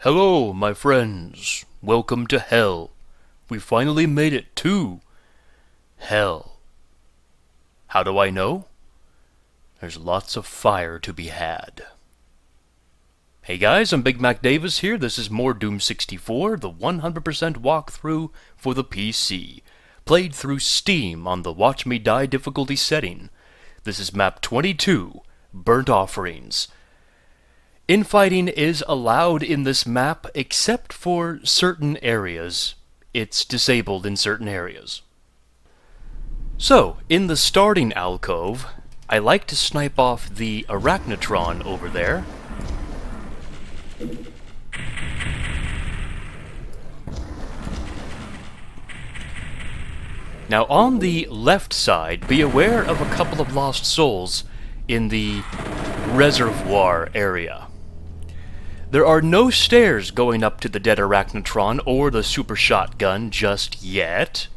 Hello, my friends. Welcome to Hell. We finally made it to Hell. How do I know? There's lots of fire to be had. Hey guys, I'm BigMacDavis here. This is more Doom 64, the 100% walkthrough for the PC. Played through Steam on the Watch Me Die difficulty setting. This is Map 22, Burnt Offerings. Infighting is allowed in this map except for certain areas. It's disabled in certain areas. So, in the starting alcove, I like to snipe off the arachnotron over there. Now on the left side, be aware of a couple of lost souls in the reservoir area. There are no stairs going up to the dead arachnotron or the super shotgun just yet.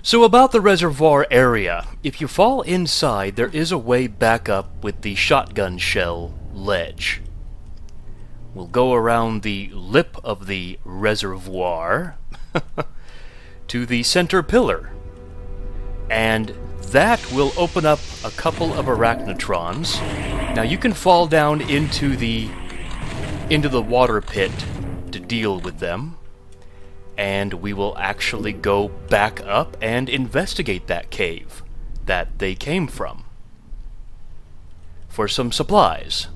So about the reservoir area, if you fall inside, there is a way back up with the shotgun shell ledge. We'll go around the lip of the reservoir to the center pillar, and that will open up a couple of arachnotrons. Now you can fall down into the water pit to deal with them, and we will actually go back up and investigate that cave that they came from for some supplies.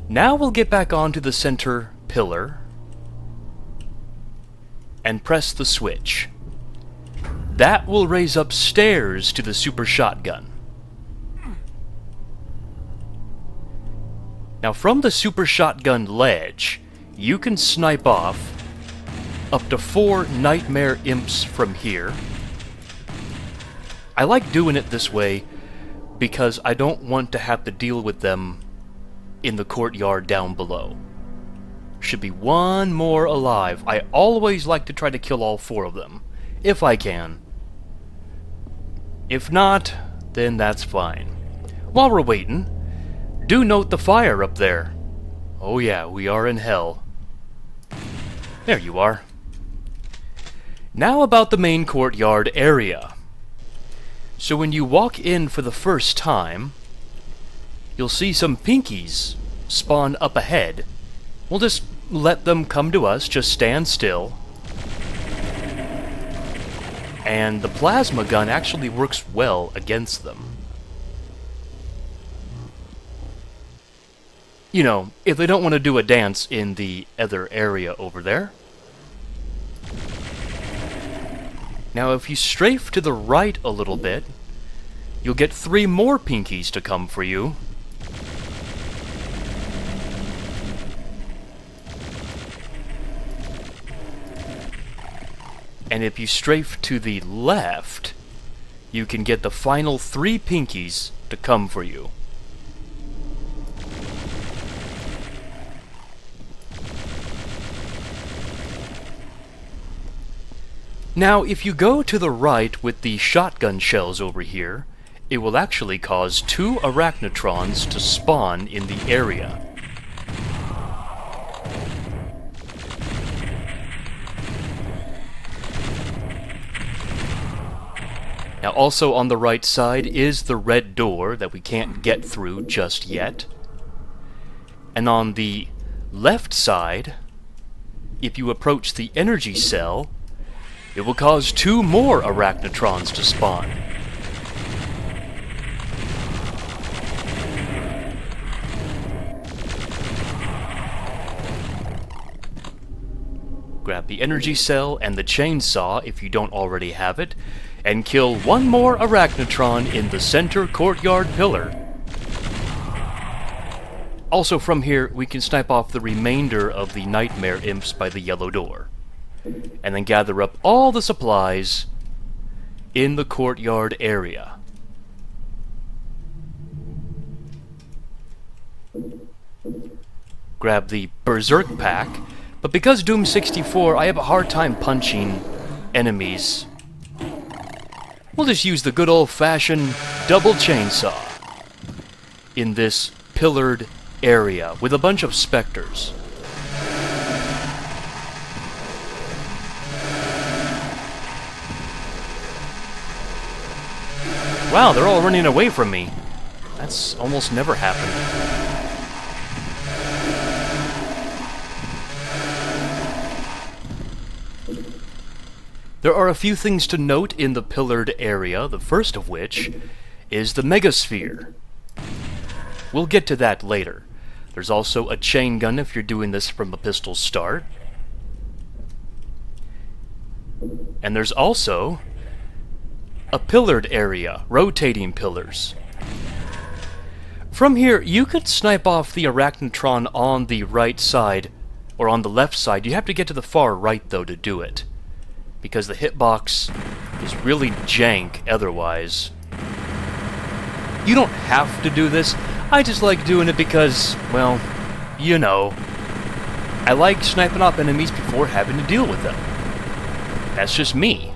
Now we'll get back onto the center pillar and press the switch. That will raise up stairs to the super shotgun. Now from the super shotgun ledge, you can snipe off up to 4 nightmare imps from here. I like doing it this way because I don't want to have to deal with them in the courtyard down below. Should be one more alive. I always like to try to kill all 4 of them, if I can. If not, then that's fine. While we're waiting, do note the fire up there. Oh yeah, we are in hell. There you are. Now about the main courtyard area. So when you walk in for the first time, you'll see some pinkies spawn up ahead. We'll just let them come to us, just stand still. And the plasma gun actually works well against them. You know, if they don't want to do a dance in the other area over there. Now if you strafe to the right a little bit, you'll get 3 more pinkies to come for you. And if you strafe to the left, you can get the final 3 pinkies to come for you. Now, if you go to the right with the shotgun shells over here, it will actually cause 2 arachnotrons to spawn in the area. Now also on the right side is the red door that we can't get through just yet. And on the left side, if you approach the energy cell, it will cause 2 more arachnotrons to spawn. Grab the energy cell and the chainsaw if you don't already have it, and kill 1 more arachnotron in the center courtyard pillar. Also from here, we can snipe off the remainder of the nightmare imps by the yellow door, and then gather up all the supplies in the courtyard area. Grab the Berserk pack, but because Doom 64, I have a hard time punching enemies. We'll just use the good old-fashioned double chainsaw in this pillared area with a bunch of spectres. Wow, they're all running away from me. That's almost never happened. There are a few things to note in the pillared area, the first of which is the megasphere. We'll get to that later. There's also a chain gun if you're doing this from a pistol start. And there's also a pillared area, rotating pillars. From here, you could snipe off the arachnotron on the right side, or on the left side. You have to get to the far right, though, to do it, because the hitbox is really jank otherwise. You don't have to do this. I just like doing it because, well, you know, I like sniping off enemies before having to deal with them. That's just me.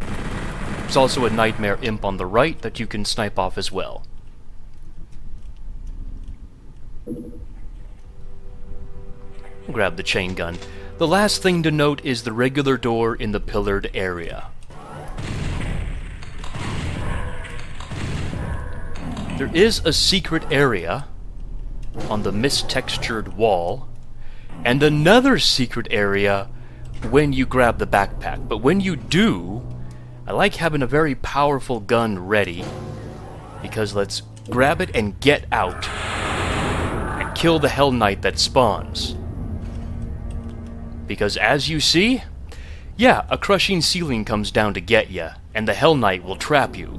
There's also a nightmare imp on the right that you can snipe off as well. Grab the chain gun. The last thing to note is the regular door in the pillared area. There is a secret area on the mist-textured wall, and another secret area when you grab the backpack. But when you do, I like having a very powerful gun ready, because let's grab it and get out and kill the Hell Knight that spawns. Because as you see, yeah, a crushing ceiling comes down to get ya, and the Hell Knight will trap you.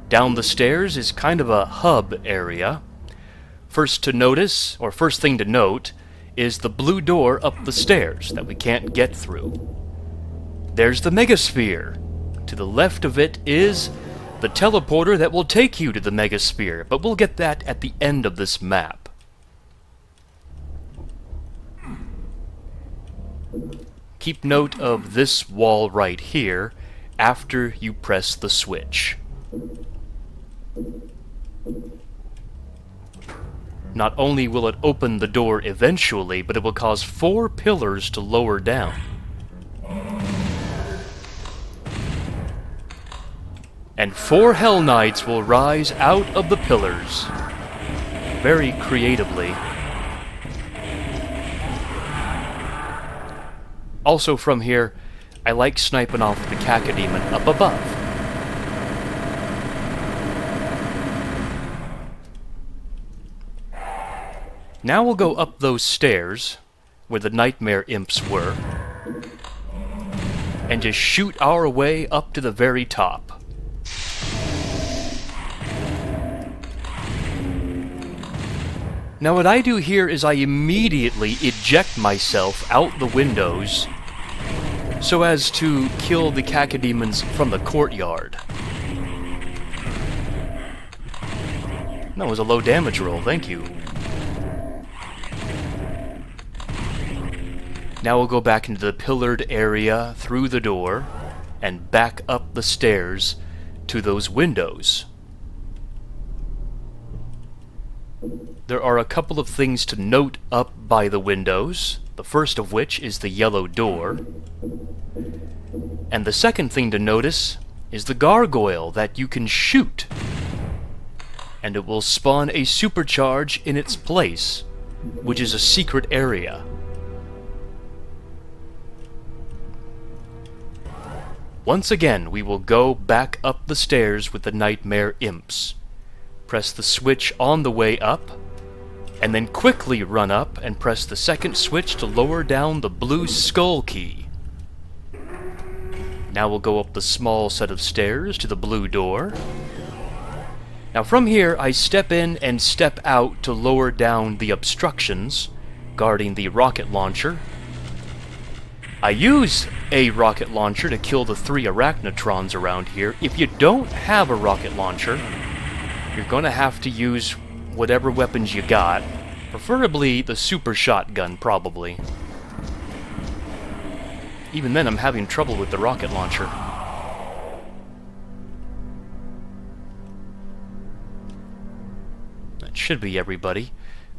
Down the stairs is kind of a hub area. First thing to note, is the blue door up the stairs that we can't get through. There's the megasphere. To the left of it is the teleporter that will take you to the megasphere, but we'll get that at the end of this map. Keep note of this wall right here after you press the switch. Not only will it open the door eventually, but it will cause 4 pillars to lower down. And 4 Hell Knights will rise out of the pillars. Very creatively. Also from here, I like sniping off the cacodemon up above. Now we'll go up those stairs, where the nightmare imps were, and just shoot our way up to the very top. Now what I do here is I immediately eject myself out the windows so as to kill the cacodemons from the courtyard. That was a low damage roll, thank you. Now we'll go back into the pillared area through the door and back up the stairs to those windows. There are a couple of things to note up by the windows, the first of which is the yellow door. And the second thing to notice is the gargoyle that you can shoot. And it will spawn a supercharge in its place, which is a secret area. Once again, we will go back up the stairs with the nightmare imps. Press the switch on the way up, and then quickly run up and press the second switch to lower down the blue skull key. Now we'll go up the small set of stairs to the blue door. Now from here, I step in and step out to lower down the obstructions guarding the rocket launcher. I use a rocket launcher to kill the 3 arachnotrons around here. If you don't have a rocket launcher, you're going to have to use whatever weapons you got. Preferably the super shotgun, probably. Even then, I'm having trouble with the rocket launcher. That should be everybody.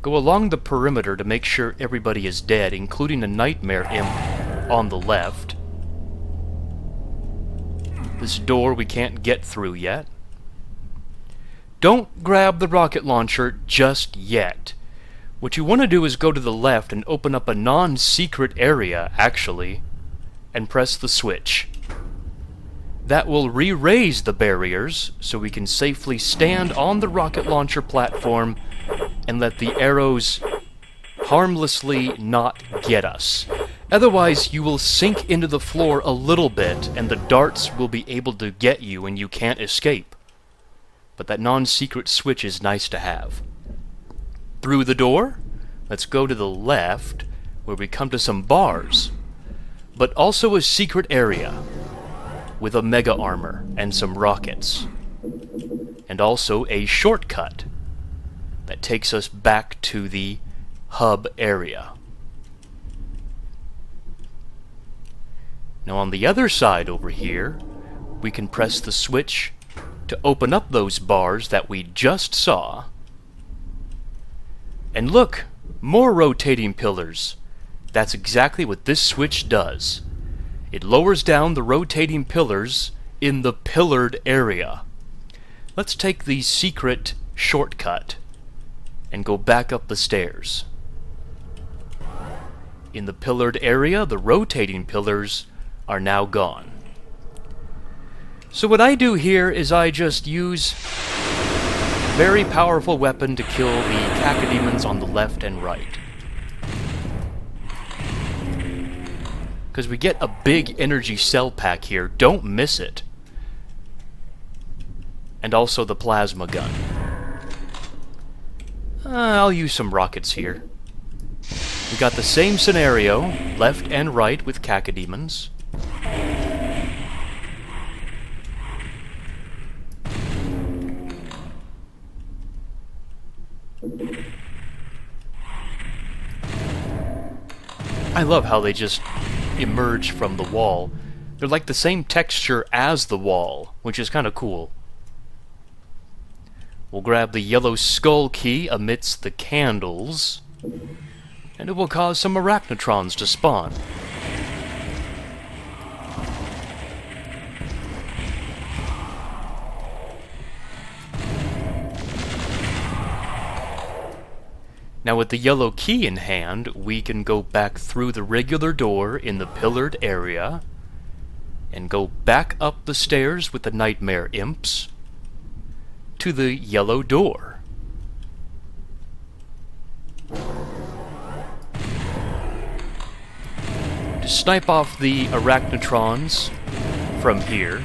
Go along the perimeter to make sure everybody is dead, including a nightmare imp on the left. This door we can't get through yet. Don't grab the rocket launcher just yet. What you want to do is go to the left and open up a non-secret area, actually, and press the switch. That will re-raise the barriers so we can safely stand on the rocket launcher platform and let the arrows harmlessly not get us. Otherwise, you will sink into the floor a little bit and the darts will be able to get you and you can't escape. But that non-secret switch is nice to have. Through the door, let's go to the left where we come to some bars, but also a secret area with a MegaArmor and some rockets, and also a shortcut that takes us back to the hub area. Now on the other side over here, we can press the switch to open up those bars that we just saw. And look, more rotating pillars. That's exactly what this switch does. It lowers down the rotating pillars in the pillared area. Let's take the secret shortcut and go back up the stairs. In the pillared area, the rotating pillars are now gone. So what I do here is I just use a very powerful weapon to kill the cacodemons on the left and right. Because we get a big energy cell pack here, don't miss it. And also the plasma gun. I'll use some rockets here. We got the same scenario, left and right with cacodemons. I love how they just emerge from the wall. They're like the same texture as the wall, which is kind of cool. We'll grab the yellow skull key amidst the candles, and it will cause some arachnotrons to spawn. Now with the yellow key in hand, we can go back through the regular door in the pillared area, and go back up the stairs with the nightmare imps to the yellow door. To snipe off the arachnotrons from here,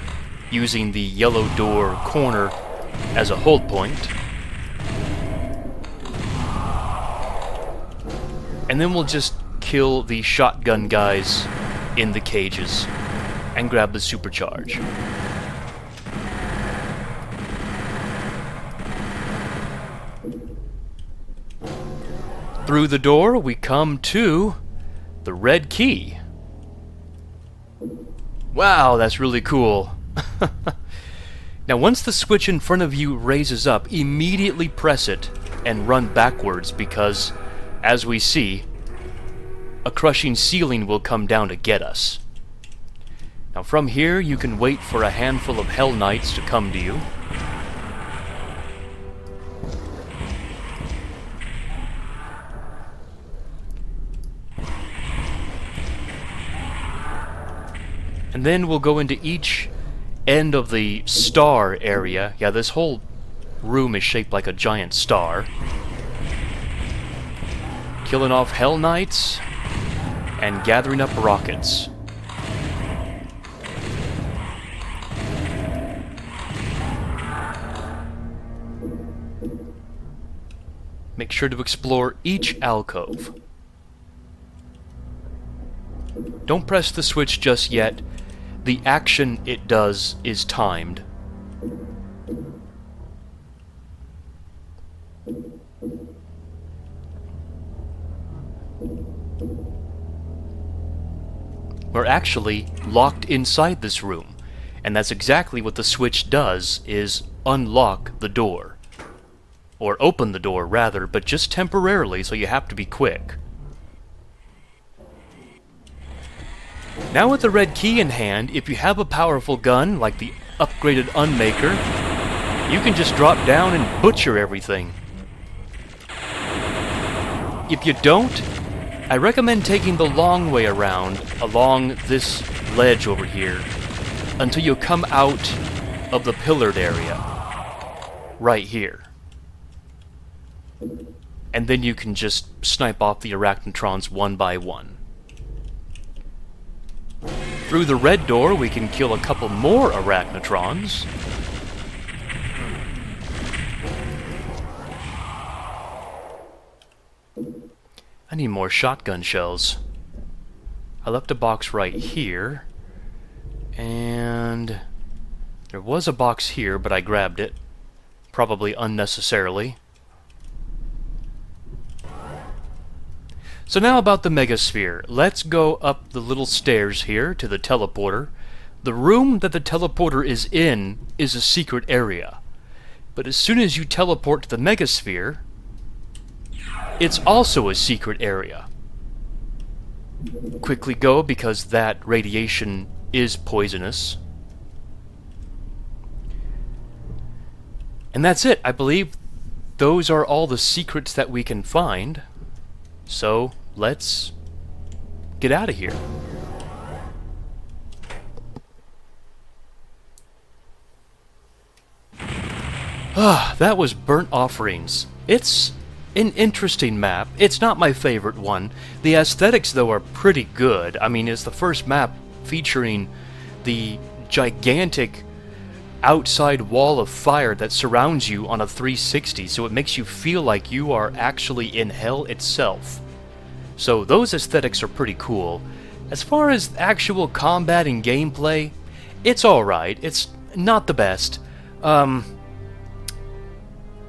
using the yellow door corner as a hold point. And then we'll just kill the shotgun guys in the cages and grab the supercharge. Through the door we come to the red key. Wow, that's really cool. Now once the switch in front of you raises up, immediately press it and run backwards because, as we see, a crushing ceiling will come down to get us. Now from here you can wait for a handful of Hell Knights to come to you. And then we'll go into each end of the star area. Yeah, this whole room is shaped like a giant star. Killing off Hell Knights and gathering up rockets. Make sure to explore each alcove. Don't press the switch just yet. The action it does is timed. We're actually locked inside this room, and that's exactly what the switch does, is unlock the door. Or open the door, rather, but just temporarily, so you have to be quick. Now with the red key in hand, if you have a powerful gun, like the upgraded Unmaker, you can just drop down and butcher everything. If you don't, I recommend taking the long way around, along this ledge over here, until you come out of the pillared area. Right here. And then you can just snipe off the arachnotrons one by one. Through the red door, we can kill a couple more arachnotrons. I need more shotgun shells. I left a box right here. And there was a box here, but I grabbed it. Probably unnecessarily. So now about the Megasphere. Let's go up the little stairs here to the teleporter. The room that the teleporter is in is a secret area. But as soon as you teleport to the Megasphere, it's also a secret area. Quickly go, because that radiation is poisonous. And that's it. I believe those are all the secrets that we can find. So, let's get out of here. That was Burnt Offerings. It's an interesting map. It's not my favorite one. The aesthetics, though, are pretty good. I mean, it's the first map featuring the gigantic outside wall of fire that surrounds you on a 360, so it makes you feel like you are actually in hell itself. So those aesthetics are pretty cool. As far as actual combat and gameplay, it's alright. It's not the best.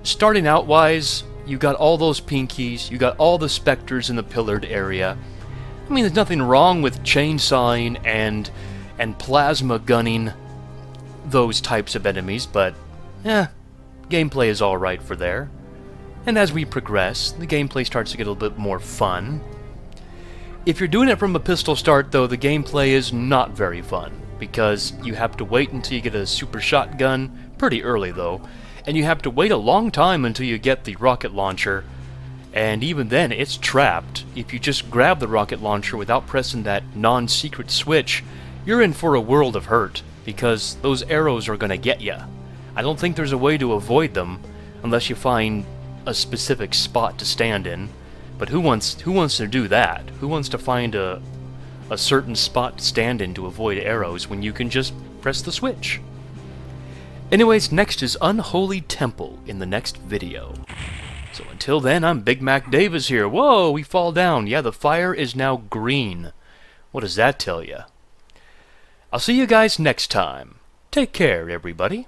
Starting out wise, you got all those pinkies, you got all the spectres in the pillared area. I mean, there's nothing wrong with chainsawing and plasma gunning those types of enemies, but gameplay is alright for there. And as we progress, the gameplay starts to get a little bit more fun. If you're doing it from a pistol start, though, the gameplay is not very fun, because you have to wait until you get a super shotgun, pretty early though, and you have to wait a long time until you get the rocket launcher, and even then it's trapped. If you just grab the rocket launcher without pressing that non-secret switch, you're in for a world of hurt, because those arrows are gonna get you. I don't think there's a way to avoid them, unless you find a specific spot to stand in. But who wants to do that? Who wants to find a certain spot to stand in to avoid arrows when you can just press the switch? Anyways, next is Unholy Temple in the next video. So until then, I'm BigMacDavis here. Whoa, we fall down. Yeah, the fire is now green. What does that tell you? I'll see you guys next time. Take care, everybody.